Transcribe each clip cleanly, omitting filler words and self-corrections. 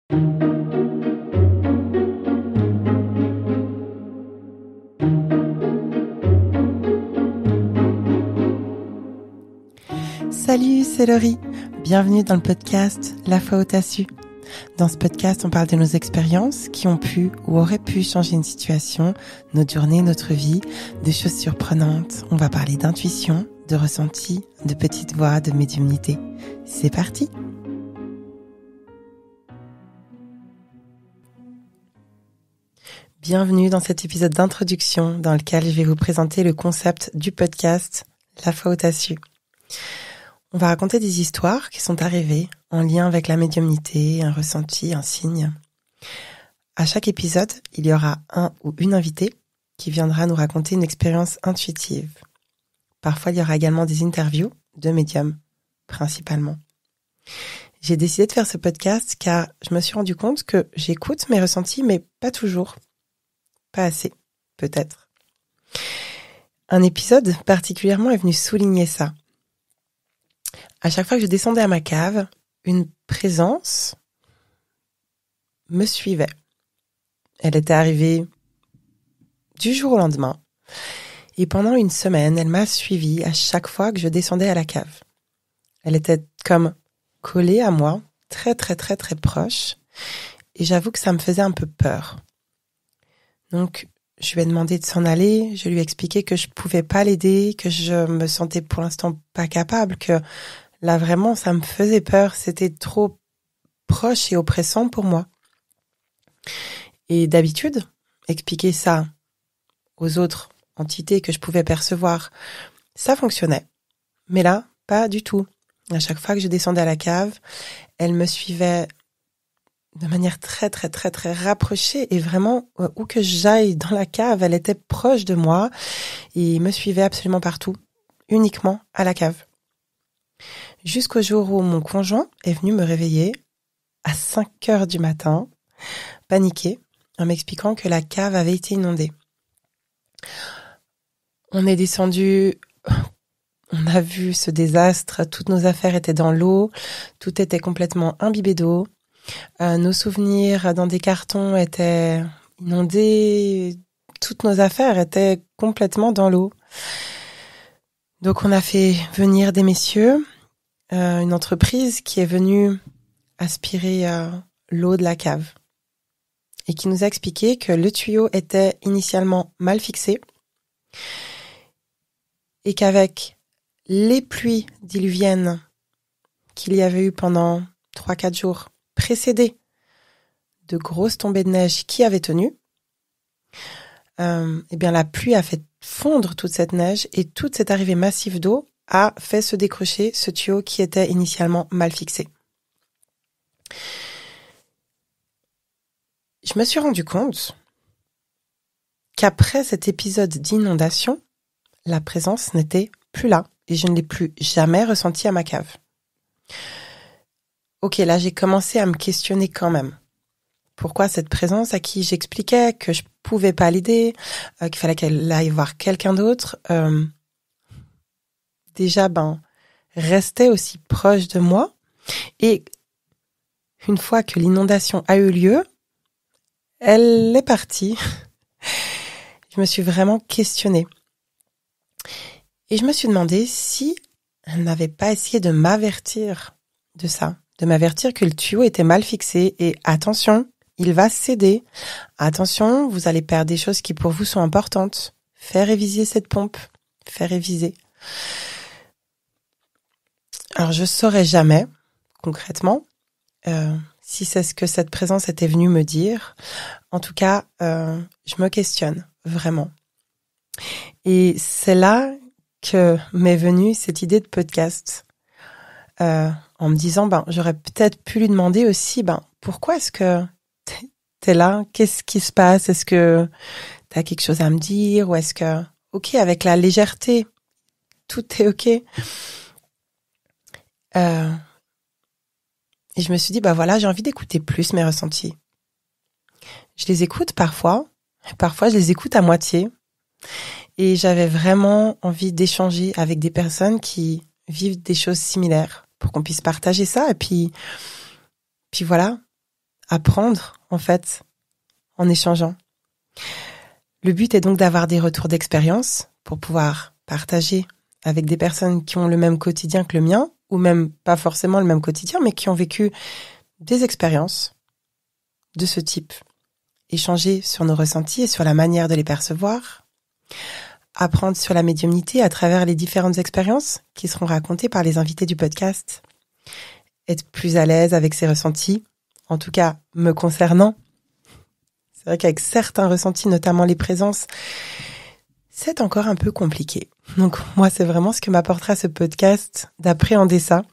Salut, c'est Laurie. Bienvenue dans le podcast La fois où t'as su. Dans ce podcast, on parle de nos expériences qui ont pu ou auraient pu changer une situation, notre journée, notre vie, de choses surprenantes. On va parler d'intuition, de ressenti, de petites voix, de médiumnité. C'est parti! Bienvenue dans cet épisode d'introduction dans lequel je vais vous présenter le concept du podcast La fois où t'as su. On va raconter des histoires qui sont arrivées en lien avec la médiumnité, un ressenti, un signe. À chaque épisode, il y aura un ou une invitée qui viendra nous raconter une expérience intuitive. Parfois, il y aura également des interviews de médiums, principalement. J'ai décidé de faire ce podcast car je me suis rendu compte que j'écoute mes ressentis, mais pas toujours. Pas assez, peut-être. Un épisode particulièrement est venu souligner ça. À chaque fois que je descendais à ma cave, une présence me suivait. Elle était arrivée du jour au lendemain. Et pendant une semaine, elle m'a suivie à chaque fois que je descendais à la cave. Elle était comme collée à moi, très très très très proche. Et j'avoue que ça me faisait un peu peur. Donc, je lui ai demandé de s'en aller. Je lui ai expliqué que je pouvais pas l'aider, que je me sentais pour l'instant pas capable, que là, vraiment, ça me faisait peur. C'était trop proche et oppressant pour moi. Et d'habitude, expliquer ça aux autres entités que je pouvais percevoir, ça fonctionnait. Mais là, pas du tout. À chaque fois que je descendais à la cave, elle me suivait de manière très, très, très, très rapprochée. Et vraiment, où que j'aille dans la cave, elle était proche de moi et me suivait absolument partout, uniquement à la cave. Jusqu'au jour où mon conjoint est venu me réveiller à 5 heures du matin, paniqué, en m'expliquant que la cave avait été inondée. On est descendu, on a vu ce désastre, toutes nos affaires étaient dans l'eau, tout était complètement imbibé d'eau, nos souvenirs dans des cartons étaient inondés, toutes nos affaires étaient complètement dans l'eau. Donc on a fait venir des messieurs, une entreprise qui est venue aspirer l'eau de la cave et qui nous a expliqué que le tuyau était initialement mal fixé et qu'avec les pluies diluviennes qu'il y avait eu pendant 3-4 jours précédés de grosses tombées de neige qui avaient tenu, eh bien la pluie a fait fondre toute cette neige et toute cette arrivée massive d'eau a fait se décrocher ce tuyau qui était initialement mal fixé. Je me suis rendu compte qu'après cet épisode d'inondation, la présence n'était plus là et je ne l'ai plus jamais ressentie à ma cave. Ok, là j'ai commencé à me questionner quand même. Pourquoi cette présence à qui j'expliquais que je pouvais pas l'aider, qu'il fallait qu'elle aille voir quelqu'un d'autre, déjà restait aussi proche de moi. Et une fois que l'inondation a eu lieu, elle est partie. Je me suis vraiment questionnée. Et je me suis demandé si elle n'avait pas essayé de m'avertir de ça, de m'avertir que le tuyau était mal fixé et attention, il va céder. Attention, vous allez perdre des choses qui pour vous sont importantes. Faire réviser cette pompe, faire réviser. Alors je saurais jamais, concrètement, si c'est ce que cette présence était venue me dire. En tout cas, je me questionne, vraiment. Et c'est là que m'est venue cette idée de podcast. En me disant, j'aurais peut-être pu lui demander aussi, pourquoi est-ce que t'es là? Qu'est-ce qui se passe? Est-ce que t'as quelque chose à me dire? Ou est-ce que, ok, avec la légèreté, tout est ok. Et je me suis dit, j'ai envie d'écouter plus mes ressentis. Je les écoute parfois je les écoute à moitié. Et j'avais vraiment envie d'échanger avec des personnes qui vivent des choses similaires pour qu'on puisse partager ça. Et puis voilà, apprendre, en fait, en échangeant. Le but est donc d'avoir des retours d'expérience pour pouvoir partager avec des personnes qui ont le même quotidien que le mien, ou même pas forcément le même quotidien, mais qui ont vécu des expériences de ce type. Échanger sur nos ressentis et sur la manière de les percevoir. Apprendre sur la médiumnité à travers les différentes expériences qui seront racontées par les invités du podcast. Être plus à l'aise avec ses ressentis, en tout cas me concernant. C'est vrai qu'avec certains ressentis, notamment les présences, c'est encore un peu compliqué. Donc moi, c'est vraiment ce que m'apportera ce podcast, d'appréhender ça.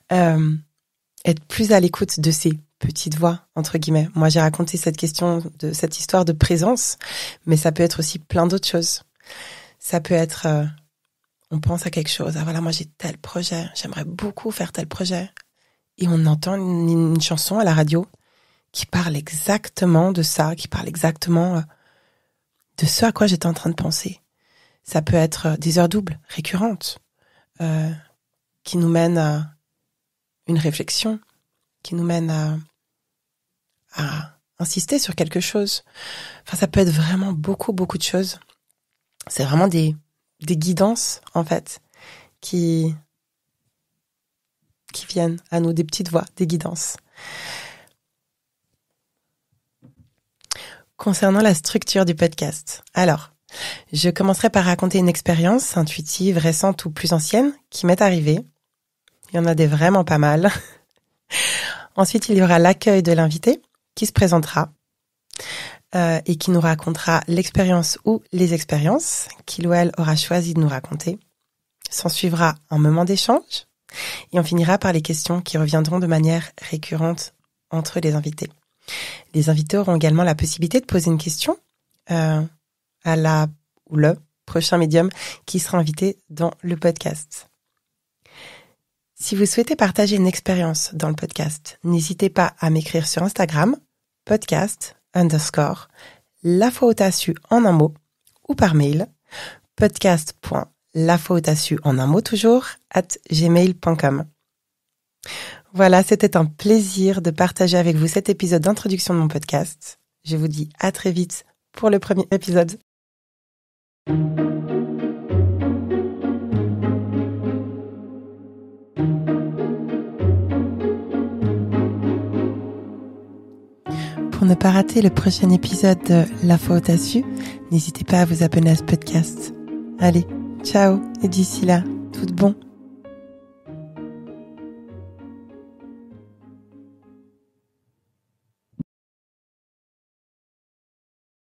Être plus à l'écoute de ces petites voix, entre guillemets. Moi, j'ai raconté cette histoire de présence, mais ça peut être aussi plein d'autres choses. Ça peut être, on pense à quelque chose, voilà, moi j'ai tel projet, j'aimerais beaucoup faire tel projet. Et on entend une chanson à la radio qui parle exactement de ça, qui parle exactement de ce à quoi j'étais en train de penser. Ça peut être des heures doubles, récurrentes, qui nous mènent à une réflexion, qui nous mènent à insister sur quelque chose. Enfin, ça peut être vraiment beaucoup de choses. C'est vraiment des guidances, en fait, qui viennent à nous, des petites voix, des guidances. Concernant la structure du podcast. Alors, je commencerai par raconter une expérience intuitive, récente ou plus ancienne qui m'est arrivée. Il y en a des vraiment pas mal. Ensuite, il y aura l'accueil de l'invité qui se présentera et qui nous racontera l'expérience ou les expériences qu'il ou elle aura choisi de nous raconter. S'en suivra un moment d'échange et on finira par les questions qui reviendront de manière récurrente entre les invités. Les invités auront également la possibilité de poser une question à la ou le prochain médium qui sera invité dans le podcast. Si vous souhaitez partager une expérience dans le podcast, n'hésitez pas à m'écrire sur Instagram, podcast_lafautaasu en un mot, ou par mail, podcast.lafautaasu en un mot toujours, @gmail.com. Voilà, c'était un plaisir de partager avec vous cet épisode d'introduction de mon podcast. Je vous dis à très vite pour le premier épisode. Pour ne pas rater le prochain épisode de La Faute à Su, n'hésitez pas à vous abonner à ce podcast. Allez, ciao, et d'ici là, tout de bon.